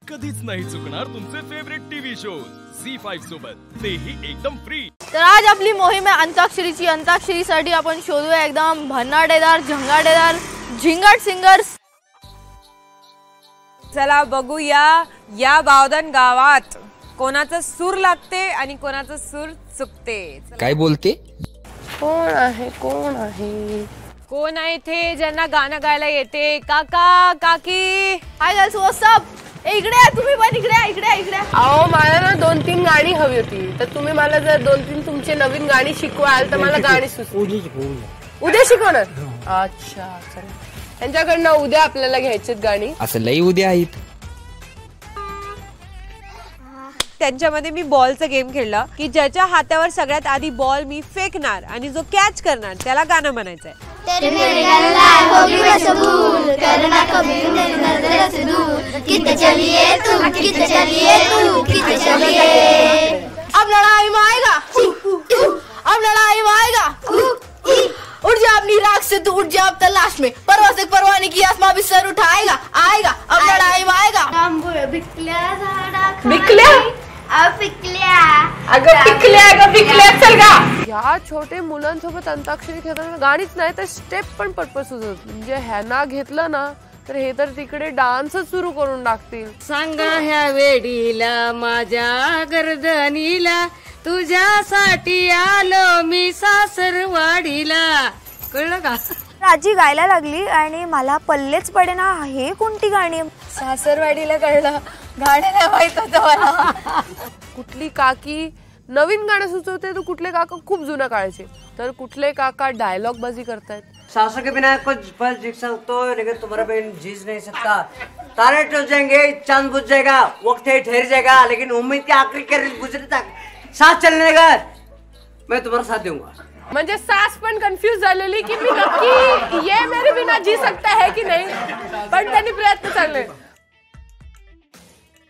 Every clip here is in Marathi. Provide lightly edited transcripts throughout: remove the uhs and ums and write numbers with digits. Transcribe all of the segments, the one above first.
कधीच नाही चुकणार तुमचे फेवरेट टीव्ही शोज झी5 सोबत, तेही एकदम फ्री। तर आज आपली मोहीम आहे अंताक्षरीची। अंताक्षरीसाठी आपण शोधूया एकदम भन्नाटेदार झंगाटेदार झिंगाट सिंगर्स। चला बघूया या बावधन गावात कोणाचा सूर लागते आणि कोणाचा सूर चुकते। काय बोलते? कोण आहे कोण आहे कोण आहे इथे ज्यांना गाणं गायला येते? काका काकी हाय गाइस, व्हॉट्स अप? इकडे या तुम्ही पण, इकडे या, इकडे या, इकडे या। अहो मला ना 2-3 गाणी हवी होती, तर तुम्ही मला जर 2-3 तुमचे नवीन गाणी शिकवाल तर मला गाणी उद्या शिकवणार? अच्छा चला, त्यांच्याकडनं उद्या आपल्याला घ्यायची गाणी। असं लई उद्या आहेत। त्यांच्यामध्ये मी बॉलचा गेम खेळला की ज्याच्या हातावर सगळ्यात आधी बॉल मी फेकणार आणि जो कॅच करणार त्याला गाणं म्हणायचंय। तेरे मेरे गल्ला होगी मशहूर करना कभी तेरी नजर से दूर कितने चलिए तू कितने चलिए तू कितने चलिए अब लड़ाई में आएगा अब लड़ाई में आएगा उठ जा अपनी राख से तू, उठ जा अब तलाश में परवाह से परवाह नहीं की आसमां भी सर उठाएगा आएगा अब लड़ाई में आएगा। रामभोळ बिकल्या झाडा बिकल्या पिकल्या अगं पिकल्या चल गा। या छोटे मुलांसोबत अंताक्षरी खेळताना गाणीच नाही तर स्टेप पण पटपट सुचत, म्हणजे ह्यांना घेतलं ना तर हे तर तिकडे डान्सच सुरू करून टाकतील। सांगा ह्या वेडीला माझ्या गर्दनीला तुझ्यासाठी आलो मी सासरवाडीला। कळलं का? आजी गायला लागली आणि मला पल्लेच पडेना हे कोणती गाणी। सासरवाडीला कळलं, गाणं नाही माहित होतं मला। कुठली काकी नवीन गाणं सुचवते तर कुठले काका खूप जुन्या काळाचे, तर कुठले काका डायलॉग बाजी करतायत। सासू के बिना कुछ पल जी सकता है लेकिन तुम्हारा बहन जीज नहीं सकता। तारे टूट जाएंगे, चांद बुझ जाएगा, वक्त ठहर जाएगा, लेकिन उम्मीद के आखिरी किरण गुजरे तक साथ चलने का मैं तुम्हारा साथ दूंगा। म्हणजे सास पण कन्फ्यूज झालेली की मी नक्की ये मेरे बिना जी सकता है की नाही, पण त्यांनी प्रयत्न चालले।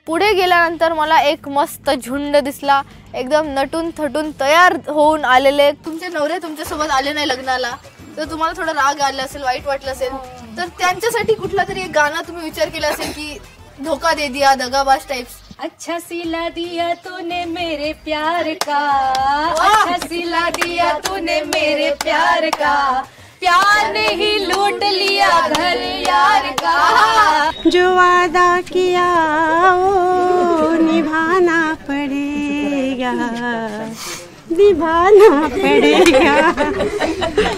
पुढे गेल्यानंतर मला एक मस्त झुंड दिसला, एकदम नटून थटून तयार होऊन आलेले। तुमचे नवरे तुमच्या सोबत आले नाही लग्नाला तर तुम्हाला थोडा राग आला असेल, वाईट वाटलं असेल, तर त्यांच्यासाठी कुठला तरी एक गाणं तुम्ही विचार केला असेल की धोखा दे दिया दगाबाज टाइप्स। अच्छा सिला दिया तूने मेरे प्यार का, अच्छा सिला दिया तूने मेरे प्यार का, प्यार ने ही लूट लिया घर यार का, जो वादा किया वो निभाना पड़ेगा निभाना पड़ेगा।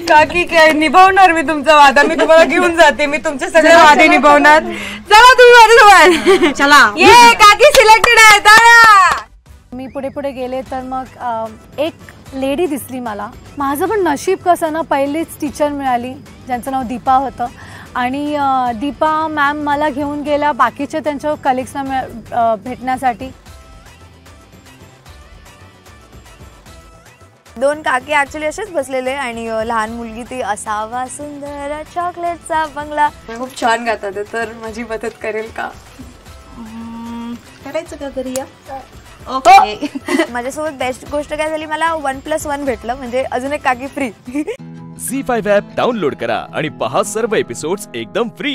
काकी काय निभावणार मी तुमचा वादा, मी तुम्हाला घेऊन जाते, मी तुमचे सगळे वादे निभावणार। चला तुम्ही माझ्यासोबत चला। ये काकी सिलेक्टेड आहे, टाळ्या। मी पुढे पुढे गेले तर मग एक लेडी दिसली मला। माझं पण नशीब कसं ना, पहिलीच टीचर मिळाली ज्यांचं नाव दीपा होतं आणि दीपा मॅम मला घेऊन गेल्या बाकीच्या त्यांच्या कलिग्सना भेटण्यासाठी। 2 काकी ऍक्च्युली असेच बसलेले आणि लहान मुलगी ती असावा सुंदर चॉकलेटचा बंगला। खूप छान गातात, तर माझी मदत करेल का? करायचं का करूया? ओके। माझ्यासोबत बेस्ट गोष्ट काय झाली, मला 1+1 भेटलं, म्हणजे अजून एक काकी फ्री। झी5 ॲप डाउनलोड करा आणि पहा सर्व एपिसोड्स एकदम फ्री।